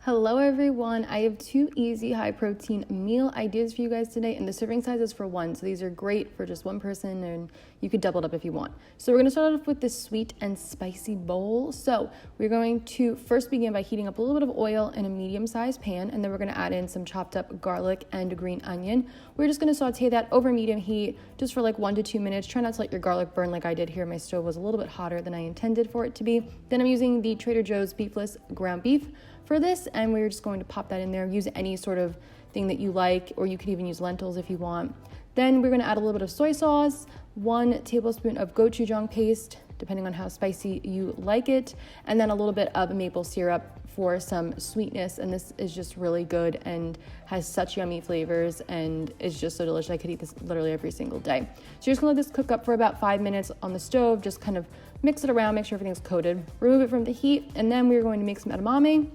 Hello everyone, I have two easy high protein meal ideas for you guys today, and the serving size is for one, so these are great for just one person and you could double it up if you want. So we're going to start off with this sweet and spicy bowl. So we're going to first begin by heating up a little bit of oil in a medium-sized pan, and then we're going to add in some chopped up garlic and green onion. We're just going to saute that over medium heat just for like 1 to 2 minutes. Try not to let your garlic burn like I did here. My stove was a little bit hotter than I intended for it to be. Then I'm using the Trader Joe's beefless ground beef for this, and we're just going to pop that in there. Use any sort of thing that you like, or you could even use lentils if you want. Then we're going to add a little bit of soy sauce, 1 tablespoon of gochujang paste, depending on how spicy you like it, and then a little bit of maple syrup for some sweetness. And this is just really good and has such yummy flavors and is just so delicious. I could eat this literally every single day. So you're just gonna let this cook up for about 5 minutes on the stove. Just kind of mix it around, make sure everything's coated. Remove it from the heat, and then we're going to make some edamame.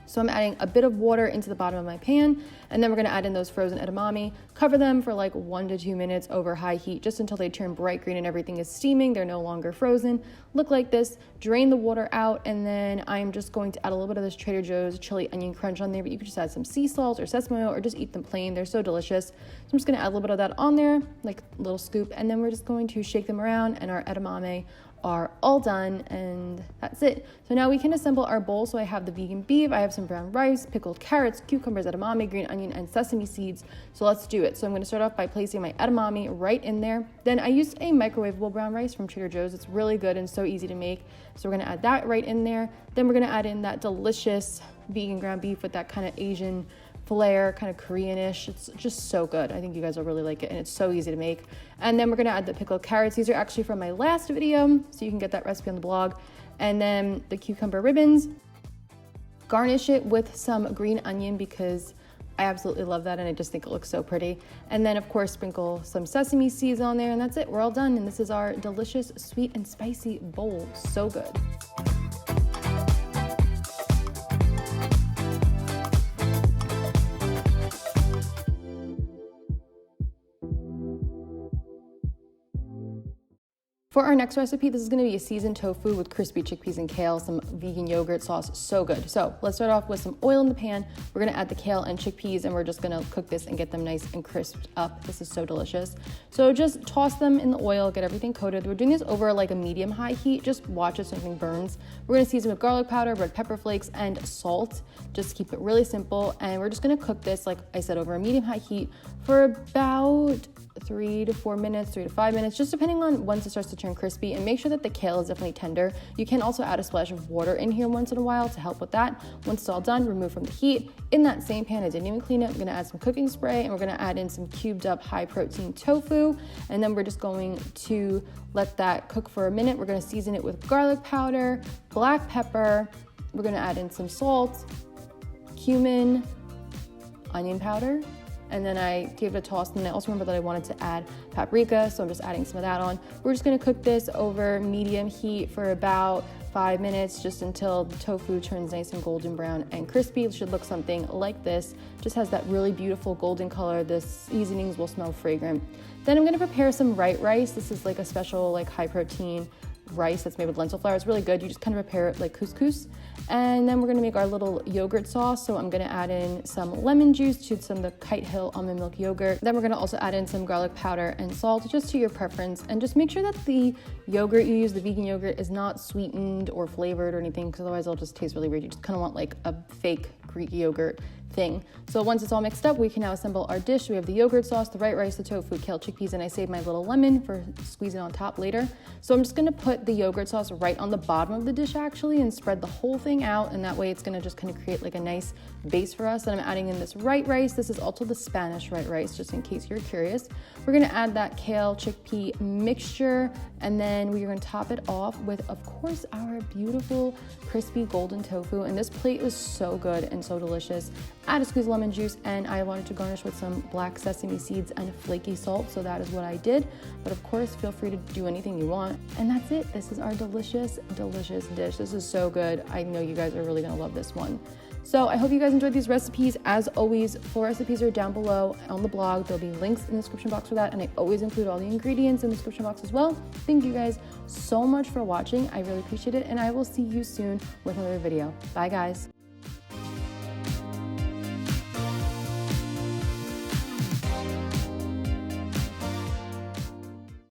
So I'm adding a bit of water into the bottom of my pan, and then we're gonna add in those frozen edamame. Cover them for like 1 to 2 minutes over high heat, just until they turn bright green and everything is steaming. They're no longer frozen. Look like this, drain the water out, and then I'm just going to add a little bit of this Trader Joe's chili onion crunch on there, but you could just add some sea salt or sesame oil or just eat them plain. They're so delicious. So I'm just gonna add a little bit of that on there, like a little scoop, and then we're just going to shake them around, and our edamame are all done, and that's it. So now we can assemble our bowl. So I have the vegan beef, I have some brown rice, pickled carrots, cucumbers, edamame, green onion, and sesame seeds. So let's do it. So I'm going to start off by placing my edamame right in there. Then I used a microwavable brown rice from Trader Joe's. It's really good and so easy to make. So we're going to add that right in there. Then we're going to add in that delicious vegan ground beef with that kind of Asian flair, kind of Koreanish. It's just so good. I think you guys will really like it, and it's so easy to make. And then we're gonna add the pickled carrots. These are actually from my last video, so you can get that recipe on the blog. And then the cucumber ribbons. Garnish it with some green onion because I absolutely love that, and I just think it looks so pretty. And then of course sprinkle some sesame seeds on there, and that's it. We're all done, and this is our delicious sweet and spicy bowl. So good. For our next recipe, this is going to be a seasoned tofu with crispy chickpeas and kale, some vegan yogurt sauce. So good. So let's start off with some oil in the pan. We're going to add the kale and chickpeas, and we're just going to cook this and get them nice and crisped up. This is so delicious. So just toss them in the oil, get everything coated. We're doing this over like a medium-high heat. Just watch if something burns. We're going to season with garlic powder, red pepper flakes, and salt. Just keep it really simple. And we're just going to cook this, like I said, over a medium-high heat for about 3 to 4 minutes, 3 to 5 minutes, just depending on once it starts to turn crispy. And make sure that the kale is definitely tender. You can also add a splash of water in here once in a while to help with that. Once it's all done, remove from the heat. In that same pan, I didn't even clean it, I'm gonna add some cooking spray, and we're gonna add in some cubed up high protein tofu. And then we're just going to let that cook for a minute. We're gonna season it with garlic powder, black pepper. We're gonna add in some salt, cumin, onion powder, and then I gave it a toss. And I also remember that I wanted to add paprika, so I'm just adding some of that on. We're just gonna cook this over medium heat for about 5 minutes, just until the tofu turns nice and golden brown and crispy. It should look something like this. Just has that really beautiful golden color. The seasonings will smell fragrant. Then I'm gonna prepare some RightRice. This is like a special like high protein rice that's made with lentil flour. It's really good. You just kind of prepare it like couscous. And then we're gonna make our little yogurt sauce. So I'm gonna add in some lemon juice to some of the Kite Hill almond milk yogurt. Then we're gonna also add in some garlic powder and salt, just to your preference. And just make sure that the yogurt you use, the vegan yogurt, is not sweetened or flavored or anything, because otherwise it'll just taste really weird. You just kind of want like a fake Greek yogurt thing. So once it's all mixed up, we can now assemble our dish. We have the yogurt sauce, the RightRice, the tofu, kale, chickpeas, and I saved my little lemon for squeezing on top later. So I'm just gonna put the yogurt sauce right on the bottom of the dish actually, and spread the whole thing out, and that way it's gonna just kind of create like a nice base for us. And I'm adding in this RightRice. This is also the Spanish RightRice, just in case you're curious. We're gonna add that kale chickpea mixture, and then we're gonna top it off with, of course, our beautiful crispy golden tofu. And this plate is so good and so delicious. Add a squeeze of lemon juice, and I wanted to garnish with some black sesame seeds and flaky salt, so that is what I did. But of course, feel free to do anything you want. And that's it. This is our delicious, delicious dish. This is so good. I know you guys are really gonna love this one. So I hope you guys enjoyed these recipes. As always, full recipes are down below on the blog. There'll be links in the description box for that, and I always include all the ingredients in the description box as well. Thank you guys so much for watching. I really appreciate it, and I will see you soon with another video. Bye guys.